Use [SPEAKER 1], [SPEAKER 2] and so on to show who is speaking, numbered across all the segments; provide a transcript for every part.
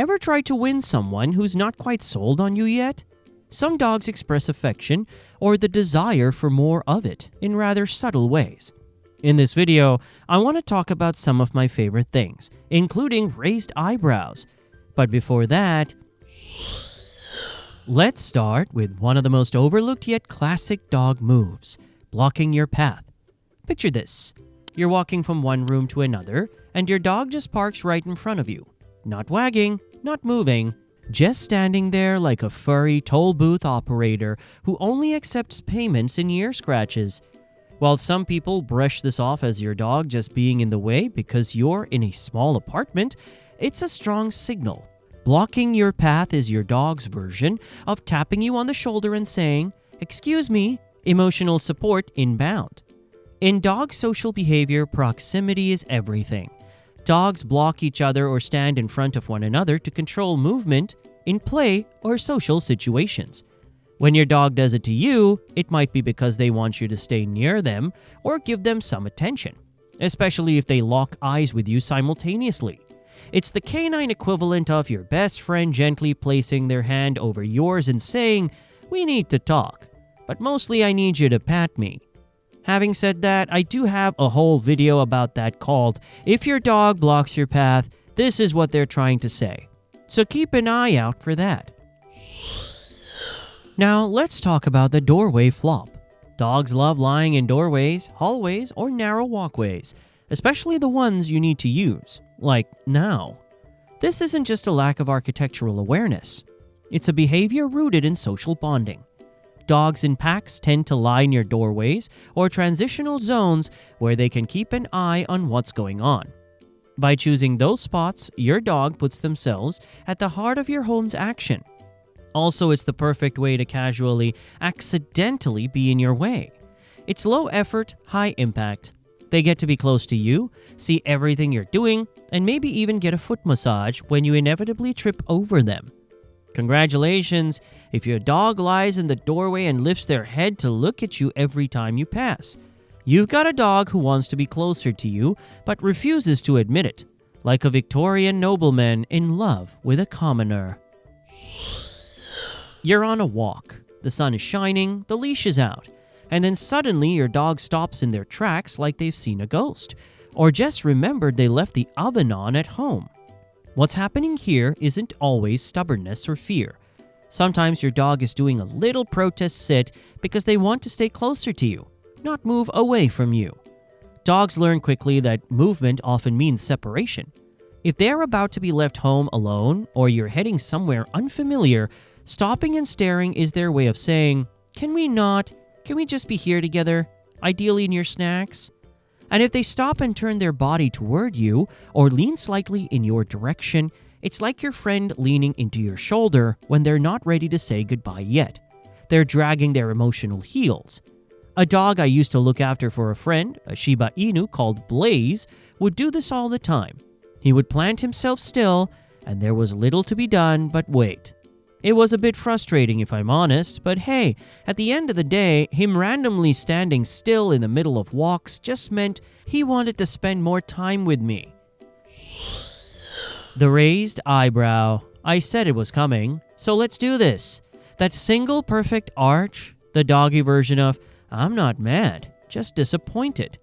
[SPEAKER 1] Ever tried to win someone who's not quite sold on you yet? Some dogs express affection or the desire for more of it in rather subtle ways. In this video, I want to talk about some of my favorite things, including raised eyebrows. But before that, let's start with one of the most overlooked yet classic dog moves, blocking your path. Picture this. You're walking from one room to another, and your dog just parks right in front of you. Not wagging, not moving, just standing there like a furry toll booth operator who only accepts payments in ear scratches. While some people brush this off as your dog just being in the way because you're in a small apartment, it's a strong signal. Blocking your path is your dog's version of tapping you on the shoulder and saying, "Excuse me," emotional support inbound. In dog social behavior, proximity is everything. Dogs block each other or stand in front of one another to control movement in play or social situations. When your dog does it to you, it might be because they want you to stay near them or give them some attention, especially if they lock eyes with you simultaneously. It's the canine equivalent of your best friend gently placing their hand over yours and saying, "We need to talk, but mostly I need you to pat me." Having said that, I do have a whole video about that called, "If Your Dog Blocks Your Path, This Is What They're Trying to Say." So keep an eye out for that. Now let's talk about the doorway flop. Dogs love lying in doorways, hallways, or narrow walkways, especially the ones you need to use, like now. This isn't just a lack of architectural awareness. It's a behavior rooted in social bonding. Dogs in packs tend to lie near doorways or transitional zones where they can keep an eye on what's going on. By choosing those spots, your dog puts themselves at the heart of your home's action. Also, it's the perfect way to casually, accidentally be in your way. It's low effort, high impact. They get to be close to you, see everything you're doing, and maybe even get a foot massage when you inevitably trip over them. Congratulations if your dog lies in the doorway and lifts their head to look at you every time you pass. You've got a dog who wants to be closer to you but refuses to admit it, like a Victorian nobleman in love with a commoner. You're on a walk. The sun is shining, the leash is out, and then suddenly your dog stops in their tracks like they've seen a ghost, or just remembered they left the oven on at home. What's happening here isn't always stubbornness or fear. Sometimes your dog is doing a little protest sit because they want to stay closer to you, not move away from you. Dogs learn quickly that movement often means separation. If they're about to be left home alone or you're heading somewhere unfamiliar, stopping and staring is their way of saying, "Can we not? Can we just be here together? Ideally near snacks?" And if they stop and turn their body toward you or lean slightly in your direction, it's like your friend leaning into your shoulder when they're not ready to say goodbye yet. They're dragging their emotional heels. A dog I used to look after for a friend, a Shiba Inu called Blaze, would do this all the time. He would plant himself still, and there was little to be done but wait. It was a bit frustrating if I'm honest, but hey, at the end of the day, him randomly standing still in the middle of walks just meant he wanted to spend more time with me. The raised eyebrow. I said it was coming, so let's do this. That single perfect arch, the doggy version of, "I'm not mad, just disappointed."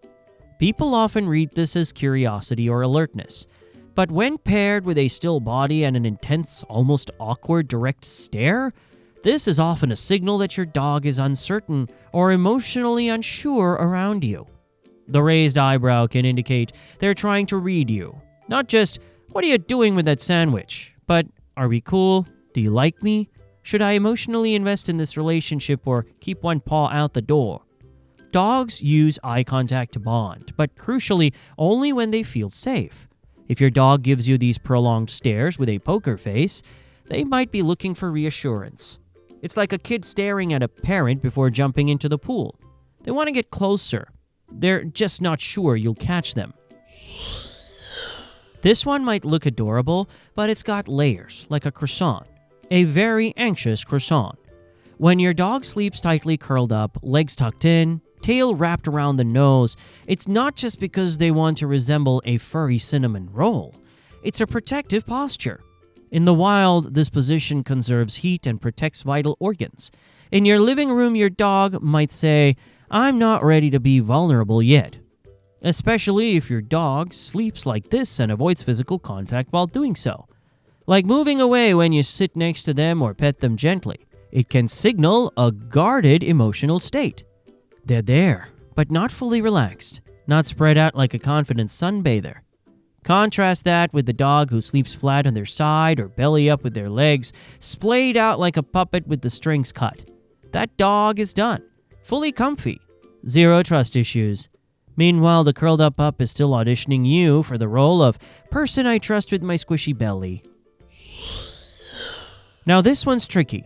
[SPEAKER 1] People often read this as curiosity or alertness. But when paired with a still body and an intense, almost awkward direct stare, this is often a signal that your dog is uncertain or emotionally unsure around you. The raised eyebrow can indicate they're trying to read you. Not just, "What are you doing with that sandwich?" but, "Are we cool? Do you like me? Should I emotionally invest in this relationship or keep one paw out the door?" Dogs use eye contact to bond, but crucially, only when they feel safe. If your dog gives you these prolonged stares with a poker face, they might be looking for reassurance. It's like a kid staring at a parent before jumping into the pool. They want to get closer. They're just not sure you'll catch them. This one might look adorable, but it's got layers, like a croissant. A very anxious croissant. When your dog sleeps tightly curled up, legs tucked in, tail wrapped around the nose, it's not just because they want to resemble a furry cinnamon roll. It's a protective posture. In the wild, this position conserves heat and protects vital organs. In your living room, your dog might say, "I'm not ready to be vulnerable yet." Especially if your dog sleeps like this and avoids physical contact while doing so. Like moving away when you sit next to them or pet them gently. It can signal a guarded emotional state. They're there, but not fully relaxed, not spread out like a confident sunbather. Contrast that with the dog who sleeps flat on their side or belly up with their legs splayed out like a puppet with the strings cut. That dog is done, fully comfy, zero trust issues. Meanwhile, the curled up pup is still auditioning you for the role of person I trust with my squishy belly. Now this one's tricky.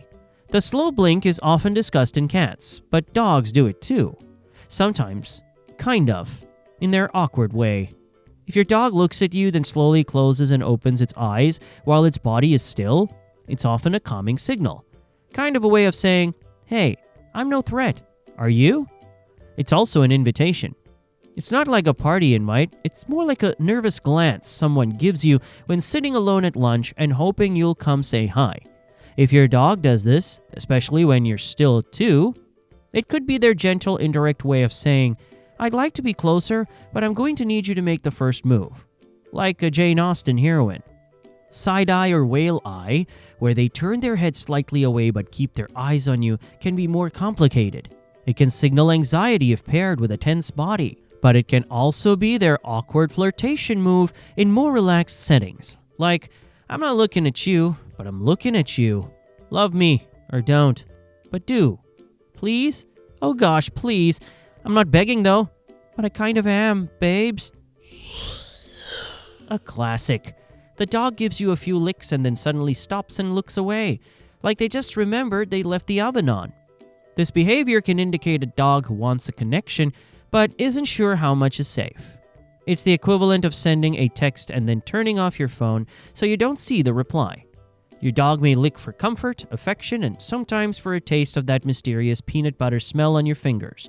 [SPEAKER 1] The slow blink is often discussed in cats, but dogs do it too. Sometimes, kind of, in their awkward way. If your dog looks at you, then slowly closes and opens its eyes while its body is still, it's often a calming signal. Kind of a way of saying, "Hey, I'm no threat. Are you?" It's also an invitation. It's not like a party invite, it's more like a nervous glance someone gives you when sitting alone at lunch and hoping you'll come say hi. If your dog does this, especially when you're still too, it could be their gentle, indirect way of saying, "I'd like to be closer, but I'm going to need you to make the first move." Like a Jane Austen heroine. Side eye or whale eye, where they turn their head slightly away but keep their eyes on you, can be more complicated. It can signal anxiety if paired with a tense body, but it can also be their awkward flirtation move in more relaxed settings. Like, "I'm not looking at you, but I'm looking at you. Love me, or don't. But do. Please? Oh gosh, please. I'm not begging though, but I kind of am, babes." A classic. The dog gives you a few licks and then suddenly stops and looks away, like they just remembered they left the oven on. This behavior can indicate a dog who wants a connection, but isn't sure how much is safe. It's the equivalent of sending a text and then turning off your phone so you don't see the reply. Your dog may lick for comfort, affection, and sometimes for a taste of that mysterious peanut butter smell on your fingers.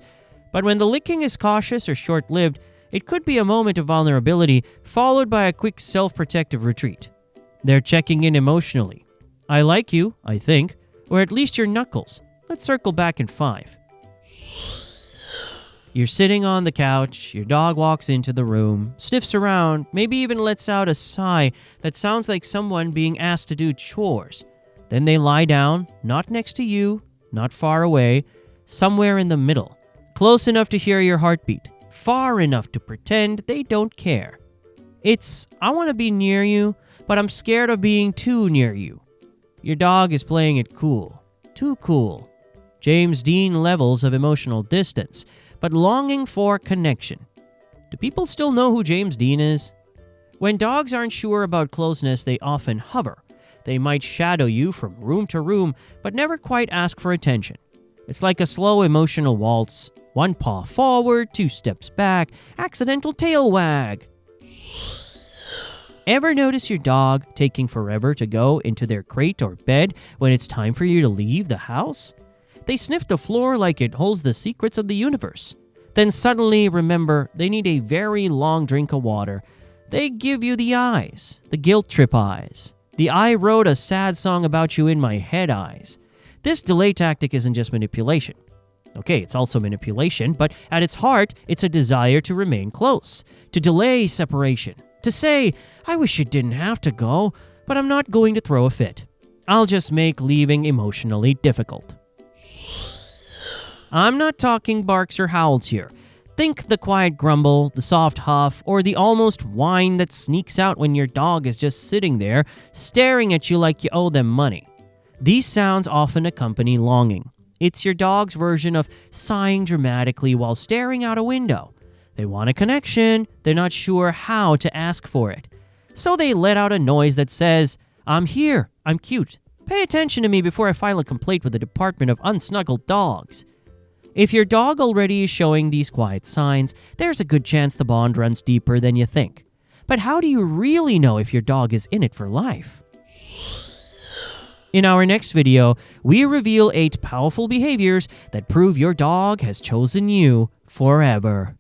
[SPEAKER 1] But when the licking is cautious or short-lived, it could be a moment of vulnerability followed by a quick self-protective retreat. They're checking in emotionally. "I like you, I think, or at least your knuckles. Let's circle back in 5. You're sitting on the couch, your dog walks into the room, sniffs around, maybe even lets out a sigh that sounds like someone being asked to do chores. Then they lie down, not next to you, not far away, somewhere in the middle, close enough to hear your heartbeat, far enough to pretend they don't care. It's, "I want to be near you, but I'm scared of being too near you." Your dog is playing it cool, too cool. James Dean levels of emotional distance, but longing for connection. Do people still know who James Dean is? When dogs aren't sure about closeness, they often hover. They might shadow you from room to room, but never quite ask for attention. It's like a slow emotional waltz. One paw forward, 2 steps back, accidental tail wag. Ever notice your dog taking forever to go into their crate or bed when it's time for you to leave the house? They sniff the floor like it holds the secrets of the universe. Then suddenly remember they need a very long drink of water. They give you the eyes, the guilt trip eyes. The "I wrote a sad song about you in my head" eyes. This delay tactic isn't just manipulation. Okay, it's also manipulation, but at its heart, it's a desire to remain close, to delay separation, to say, "I wish you didn't have to go, but I'm not going to throw a fit. I'll just make leaving emotionally difficult." I'm not talking barks or howls here. Think the quiet grumble, the soft huff, or the almost whine that sneaks out when your dog is just sitting there, staring at you like you owe them money. These sounds often accompany longing. It's your dog's version of sighing dramatically while staring out a window. They want a connection, they're not sure how to ask for it. So they let out a noise that says, "I'm here, I'm cute. Pay attention to me before I file a complaint with the Department of Unsnuggled Dogs." If your dog already is showing these quiet signs, there's a good chance the bond runs deeper than you think. But how do you really know if your dog is in it for life? In our next video, we reveal 8 powerful behaviors that prove your dog has chosen you forever.